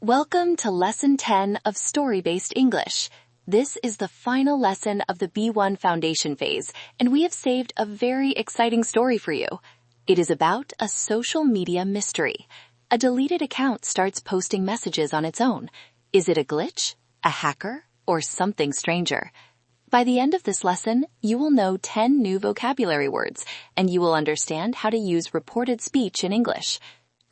Welcome to Lesson 10 of Story-Based English. This is the final lesson of the B1 Foundation phase, and we have saved a very exciting story for you. It is about a social media mystery. A deleted account starts posting messages on its own. Is it a glitch, a hacker, or something stranger? By the end of this lesson, you will know 10 new vocabulary words, and you will understand how to use reported speech in English.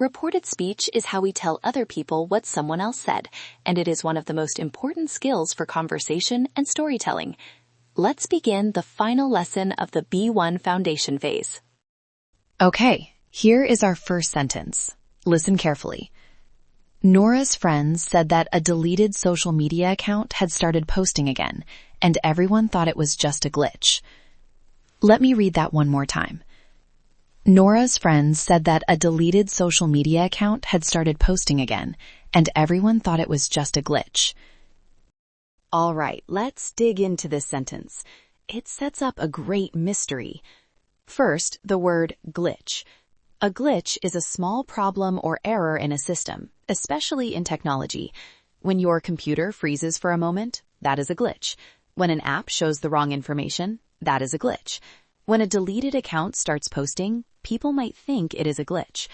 Reported speech is how we tell other people what someone else said, and it is one of the most important skills for conversation and storytelling. Let's begin the final lesson of the B1 Foundation phase. Okay, here is our first sentence. Listen carefully. Nora's friends said that a deleted social media account had started posting again, and everyone thought it was just a glitch. Let me read that one more time. Nora's friends said that a deleted social media account had started posting again, and everyone thought it was just a glitch. All right, let's dig into this sentence. It sets up a great mystery. First, the word glitch. A glitch is a small problem or error in a system, especially in technology. When your computer freezes for a moment, that is a glitch. When an app shows the wrong information, that is a glitch. When a deleted account starts posting, people might think it is a glitch.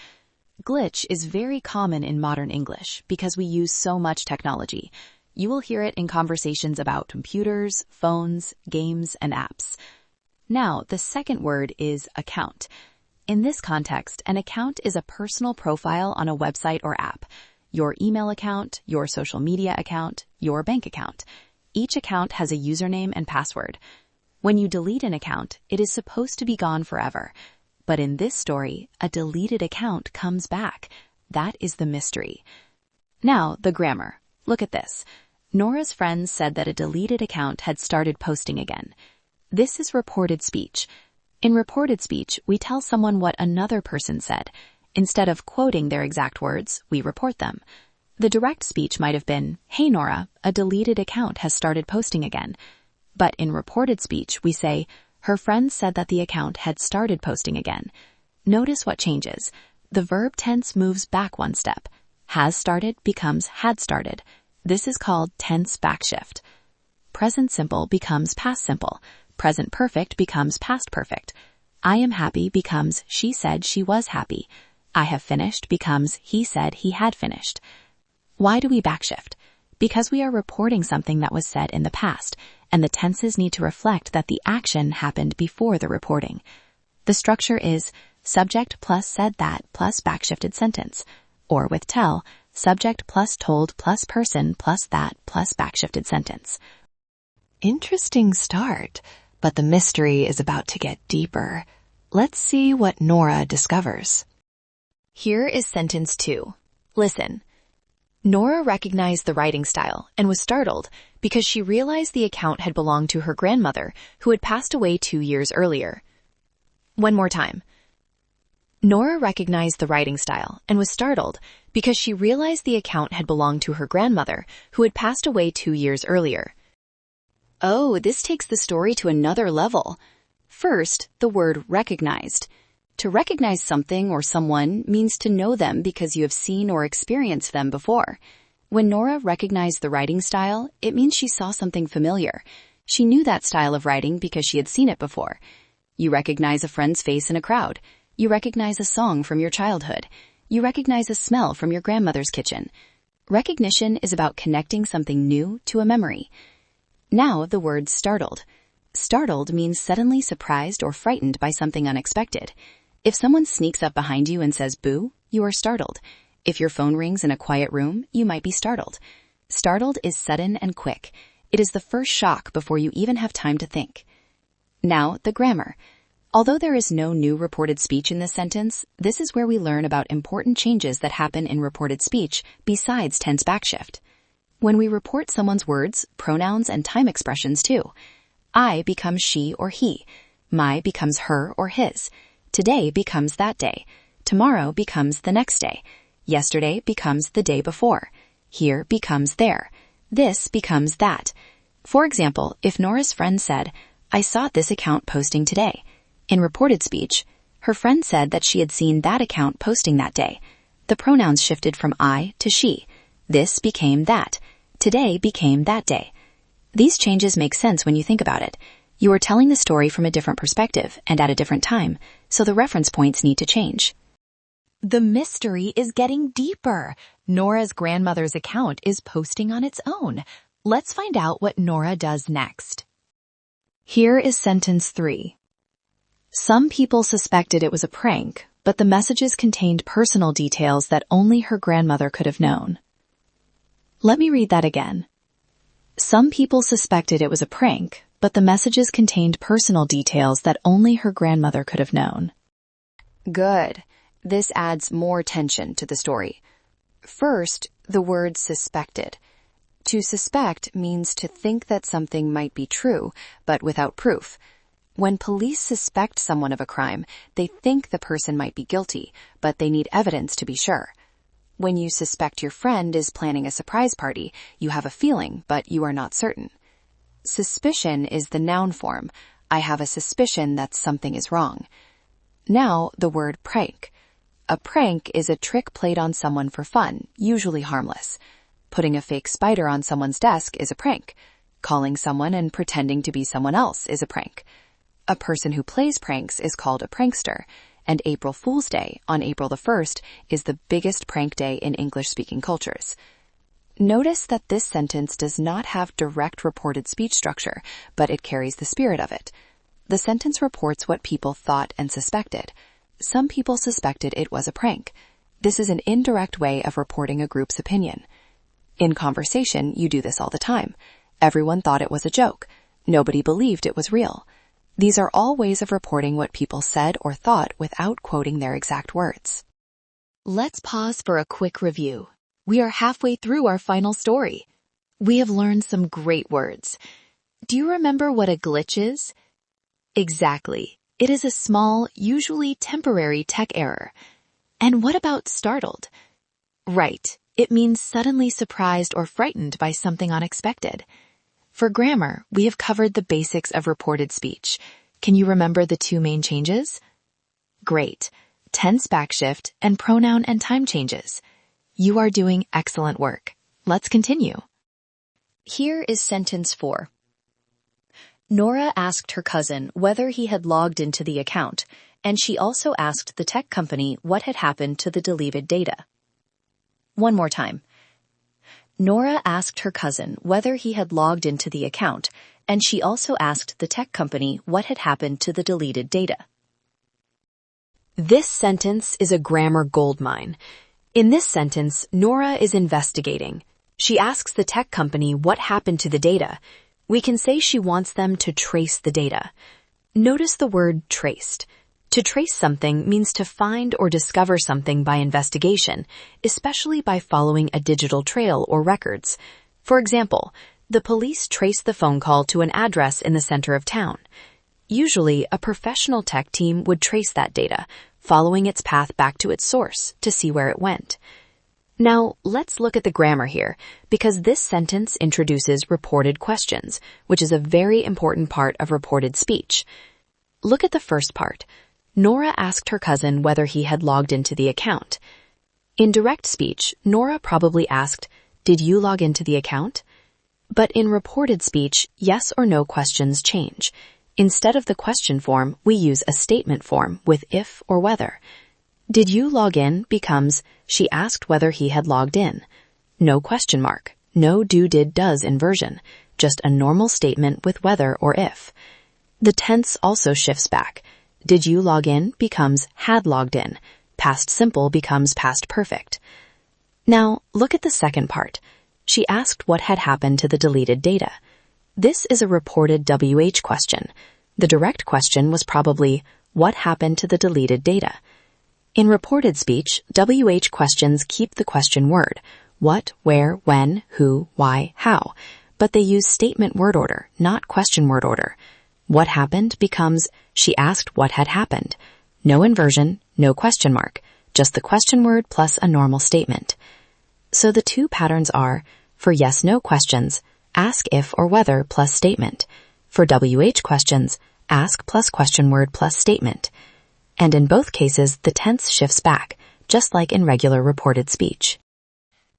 Glitch is very common in modern English because we use so much technology. You will hear it in conversations about computers, phones, games, and apps. Now, the second word is account. In this context, an account is a personal profile on a website or app. Your email account, your social media account, your bank account. Each account has a username and password. When you delete an account, it is supposed to be gone forever. But in this story, a deleted account comes back. That is the mystery. Now, the grammar. Look at this. Nora's friends said that a deleted account had started posting again. This is reported speech. In reported speech, we tell someone what another person said. Instead of quoting their exact words, we report them. The direct speech might have been, "Hey Nora, a deleted account has started posting again." But in reported speech, we say, her friends said that the account had started posting again. Notice what changes. The verb tense moves back one step. Has started becomes had started. This is called tense backshift. Present simple becomes past simple. Present perfect becomes past perfect. I am happy becomes she said she was happy. I have finished becomes he said he had finished. Why do we backshift? Because we are reporting something that was said in the past, and the tenses need to reflect that the action happened before the reporting. The structure is subject plus said that plus backshifted sentence, or with tell, subject plus told plus person plus that plus backshifted sentence. Interesting start, but the mystery is about to get deeper. Let's see what Nora discovers. Here is sentence 2. Listen. Nora recognized the writing style and was startled because she realized the account had belonged to her grandmother, who had passed away 2 years earlier. One more time. Nora recognized the writing style and was startled because she realized the account had belonged to her grandmother, who had passed away 2 years earlier. Oh, this takes the story to another level. First, the word recognized. To recognize something or someone means to know them because you have seen or experienced them before. When Nora recognized the writing style, it means she saw something familiar. She knew that style of writing because she had seen it before. You recognize a friend's face in a crowd. You recognize a song from your childhood. You recognize a smell from your grandmother's kitchen. Recognition is about connecting something new to a memory. Now the word startled. Startled means suddenly surprised or frightened by something unexpected. If someone sneaks up behind you and says boo, you are startled. If your phone rings in a quiet room, you might be startled. Startled is sudden and quick. It is the first shock before you even have time to think. Now, the grammar. Although there is no new reported speech in this sentence, this is where we learn about important changes that happen in reported speech besides tense backshift. When we report someone's words, pronouns, and time expressions too. I becomes she or he. My becomes her or his. Today becomes that day. Tomorrow becomes the next day. Yesterday becomes the day before. Here becomes there. This becomes that. For example, if Nora's friend said, I saw this account posting today. In reported speech, her friend said that she had seen that account posting that day. The pronouns shifted from I to she. This became that. Today became that day. These changes make sense when you think about it. You are telling the story from a different perspective and at a different time, so the reference points need to change. The mystery is getting deeper. Nora's grandmother's account is posting on its own. Let's find out what Nora does next. Here is sentence 3. Some people suspected it was a prank, but the messages contained personal details that only her grandmother could have known. Let me read that again. Some people suspected it was a prank, but the messages contained personal details that only her grandmother could have known. Good. This adds more tension to the story. First, the word suspected. To suspect means to think that something might be true, but without proof. When police suspect someone of a crime, they think the person might be guilty, but they need evidence to be sure. When you suspect your friend is planning a surprise party, you have a feeling, but you are not certain. Suspicion is the noun form. I have a suspicion that something is wrong. Now, the word prank. A prank is a trick played on someone for fun, usually harmless. Putting a fake spider on someone's desk is a prank. Calling someone and pretending to be someone else is a prank. A person who plays pranks is called a prankster, and April Fool's Day on April the 1st is the biggest prank day in English-speaking cultures. Notice that this sentence does not have direct reported speech structure, but it carries the spirit of it. The sentence reports what people thought and suspected. Some people suspected it was a prank. This is an indirect way of reporting a group's opinion. In conversation, you do this all the time. Everyone thought it was a joke. Nobody believed it was real. These are all ways of reporting what people said or thought without quoting their exact words. Let's pause for a quick review. We are halfway through our final story. We have learned some great words. Do you remember what a glitch is? Exactly. It is a small, usually temporary tech error. And what about startled? Right. It means suddenly surprised or frightened by something unexpected. For grammar, we have covered the basics of reported speech. Can you remember the two main changes? Great. Tense backshift and pronoun and time changes. You are doing excellent work. Let's continue. Here is sentence 4. Nora asked her cousin whether he had logged into the account, and she also asked the tech company what had happened to the deleted data. One more time. Nora asked her cousin whether he had logged into the account, and she also asked the tech company what had happened to the deleted data. This sentence is a grammar goldmine. In this sentence, Nora is investigating. She asks the tech company what happened to the data. We can say she wants them to trace the data. Notice the word traced. To trace something means to find or discover something by investigation, especially by following a digital trail or records. For example, the police traced the phone call to an address in the center of town. Usually, a professional tech team would trace that data, following its path back to its source to see where it went. Now, let's look at the grammar here, because this sentence introduces reported questions, which is a very important part of reported speech. Look at the first part. Nora asked her cousin whether he had logged into the account. In direct speech, Nora probably asked, "Did you log into the account?" But in reported speech, yes or no questions change. Instead of the question form, we use a statement form with if or whether. Did you log in becomes, she asked whether he had logged in. No question mark, no do, did, does inversion, just a normal statement with whether or if. The tense also shifts back. Did you log in becomes had logged in. Past simple becomes past perfect. Now, look at the second part. She asked what had happened to the deleted data. This is a reported WH question. The direct question was probably, what happened to the deleted data? In reported speech, WH questions keep the question word, what, where, when, who, why, how, but they use statement word order, not question word order. What happened becomes, she asked what had happened. No inversion, no question mark, just the question word plus a normal statement. So the two patterns are, for yes-no questions, ask if or whether plus statement. For WH questions, ask plus question word plus statement. And in both cases, the tense shifts back, just like in regular reported speech.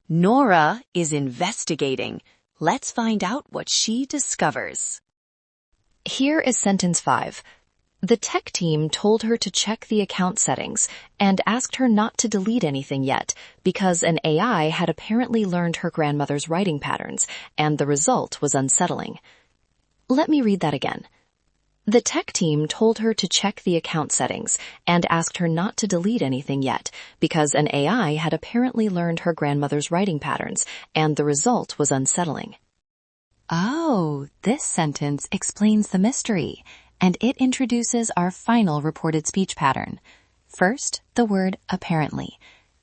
Nora is investigating. Let's find out what she discovers. Here is sentence 5. The tech team told her to check the account settings and asked her not to delete anything yet because an AI had apparently learned her grandmother's writing patterns, and the result was unsettling. Let me read that again. The tech team told her to check the account settings and asked her not to delete anything yet because an AI had apparently learned her grandmother's writing patterns, and the result was unsettling. Oh, this sentence explains the mystery, and it introduces our final reported speech pattern. First, the word apparently.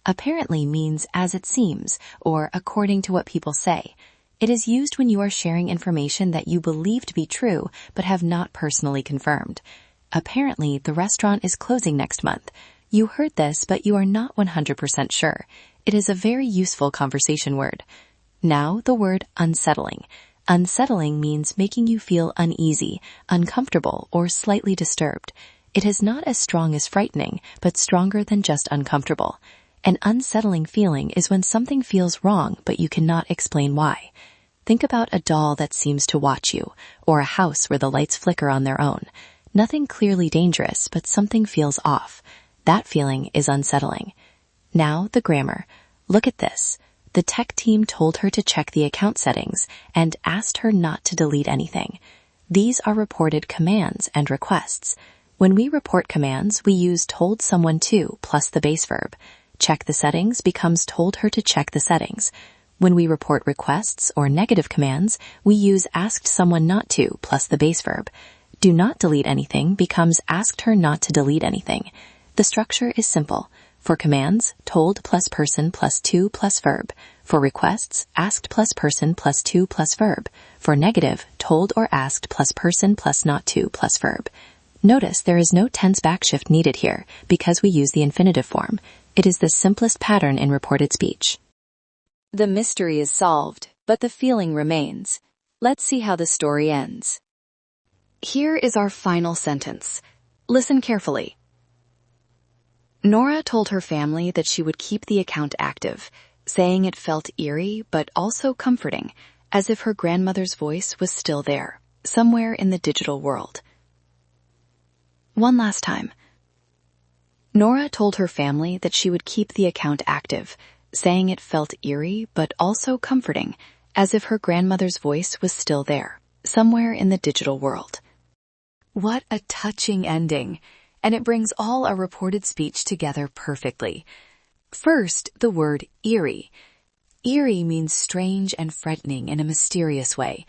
Apparently means as it seems, or according to what people say. It is used when you are sharing information that you believe to be true but have not personally confirmed. Apparently, the restaurant is closing next month. You heard this, but you are not 100% sure. It is a very useful conversation word. Now, the word unsettling. Unsettling means making you feel uneasy, uncomfortable, or slightly disturbed. It is not as strong as frightening, but stronger than just uncomfortable. An unsettling feeling is when something feels wrong, but you cannot explain why. Think about a doll that seems to watch you, or a house where the lights flicker on their own. Nothing clearly dangerous, but something feels off. That feeling is unsettling. Now, the grammar. Look at this. The tech team told her to check the account settings and asked her not to delete anything. These are reported commands and requests. When we report commands, we use told someone to plus the base verb. Check the settings becomes told her to check the settings. When we report requests or negative commands, we use asked someone not to plus the base verb. Do not delete anything becomes asked her not to delete anything. The structure is simple. For commands, told plus person plus to plus verb. For requests, asked plus person plus to plus verb. For negative, told or asked plus person plus not to plus verb. Notice there is no tense backshift needed here because we use the infinitive form. It is the simplest pattern in reported speech. The mystery is solved, but the feeling remains. Let's see how the story ends. Here is our final sentence. Listen carefully. Nora told her family that she would keep the account active, saying it felt eerie but also comforting, as if her grandmother's voice was still there, somewhere in the digital world. One last time. Nora told her family that she would keep the account active, saying it felt eerie but also comforting, as if her grandmother's voice was still there, somewhere in the digital world. What a touching ending, and it brings all our reported speech together perfectly. First, the word eerie. Eerie means strange and frightening in a mysterious way.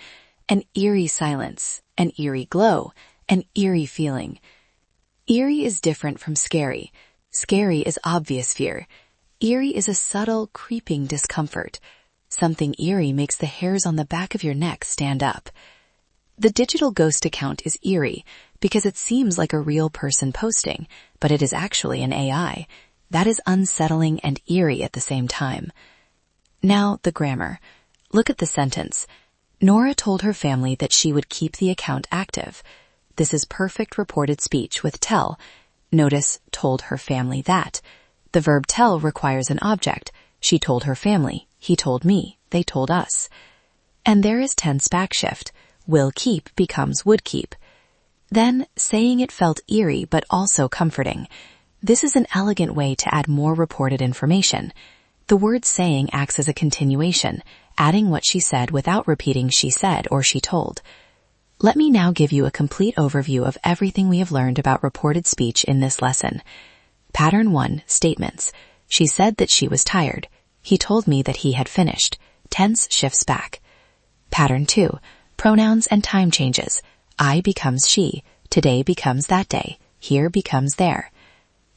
An eerie silence, an eerie glow, an eerie feeling. Eerie is different from scary. Scary is obvious fear. Eerie is a subtle, creeping discomfort. Something eerie makes the hairs on the back of your neck stand up. The digital ghost account is eerie because it seems like a real person posting, but it is actually an AI. That is unsettling and eerie at the same time. Now, the grammar. Look at the sentence. Nora told her family that she would keep the account active. This is perfect reported speech with tell. Notice told her family that. The verb tell requires an object. She told her family. He told me. They told us. And there is tense backshift. Will keep becomes would keep. Then, saying it felt eerie but also comforting. This is an elegant way to add more reported information. The word saying acts as a continuation, adding what she said without repeating she said or she told. Let me now give you a complete overview of everything we have learned about reported speech in this lesson. Pattern 1, statements. She said that she was tired. He told me that he had finished. Tense shifts back. Pattern 2, pronouns and time changes. I becomes she. Today becomes that day. Here becomes there.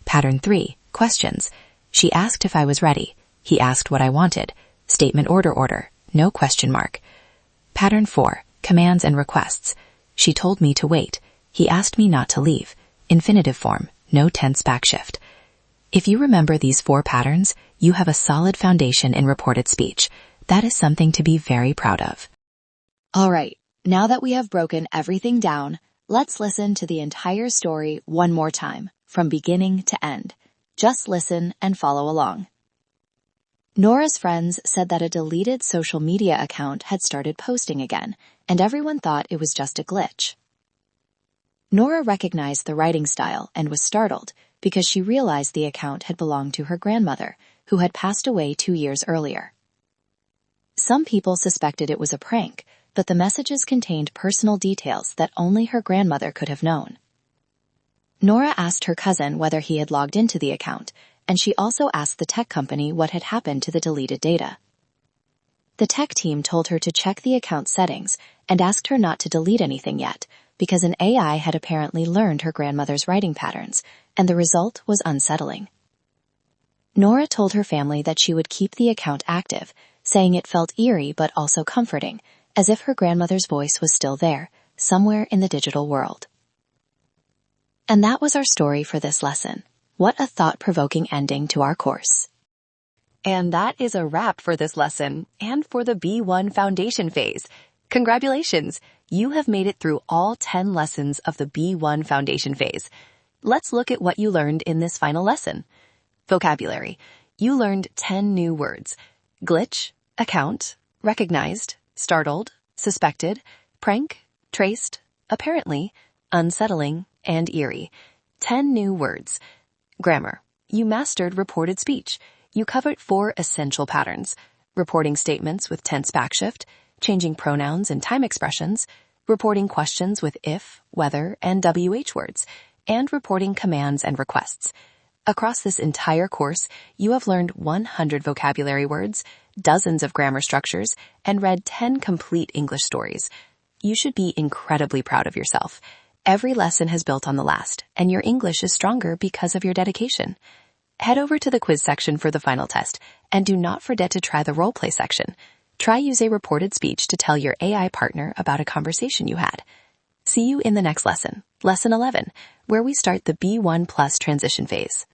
Pattern 3, questions. She asked if I was ready. He asked what I wanted. Statement order. No question mark. Pattern 4, commands and requests. She told me to wait. He asked me not to leave. Infinitive form. No tense backshift. If you remember these 4 patterns, you have a solid foundation in reported speech. That is something to be very proud of. All right, now that we have broken everything down, let's listen to the entire story one more time, from beginning to end. Just listen and follow along. Nora's friends said that a deleted social media account had started posting again, and everyone thought it was just a glitch. Nora recognized the writing style and was startled because she realized the account had belonged to her grandmother, who had passed away 2 years earlier. Some people suspected it was a prank, but the messages contained personal details that only her grandmother could have known. Nora asked her cousin whether he had logged into the account, and she also asked the tech company what had happened to the deleted data. The tech team told her to check the account settings and asked her not to delete anything yet, because an AI had apparently learned her grandmother's writing patterns, and the result was unsettling. Nora told her family that she would keep the account active, saying it felt eerie but also comforting, as if her grandmother's voice was still there, somewhere in the digital world. And that was our story for this lesson. What a thought-provoking ending to our course. And that is a wrap for this lesson and for the B1 Foundation phase. Congratulations! You have made it through all 10 lessons of the B1 Foundation phase. Let's look at what you learned in this final lesson. Vocabulary. You learned 10 new words. Glitch, account, recognized, startled, suspected, prank, traced, apparently, unsettling, and eerie. 10 new words. Grammar. You mastered reported speech. You covered 4 essential patterns: reporting statements with tense backshift, changing pronouns and time expressions, reporting questions with if, whether, and WH words, and reporting commands and requests. Across this entire course, you have learned 100 vocabulary words, dozens of grammar structures, and read 10 complete English stories. You should be incredibly proud of yourself. Every lesson has built on the last, and your English is stronger because of your dedication. Head over to the quiz section for the final test, and do not forget to try the role play section. Try use a reported speech to tell your AI partner about a conversation you had. See you in the next lesson, Lesson 11, where we start the B1 Plus transition phase.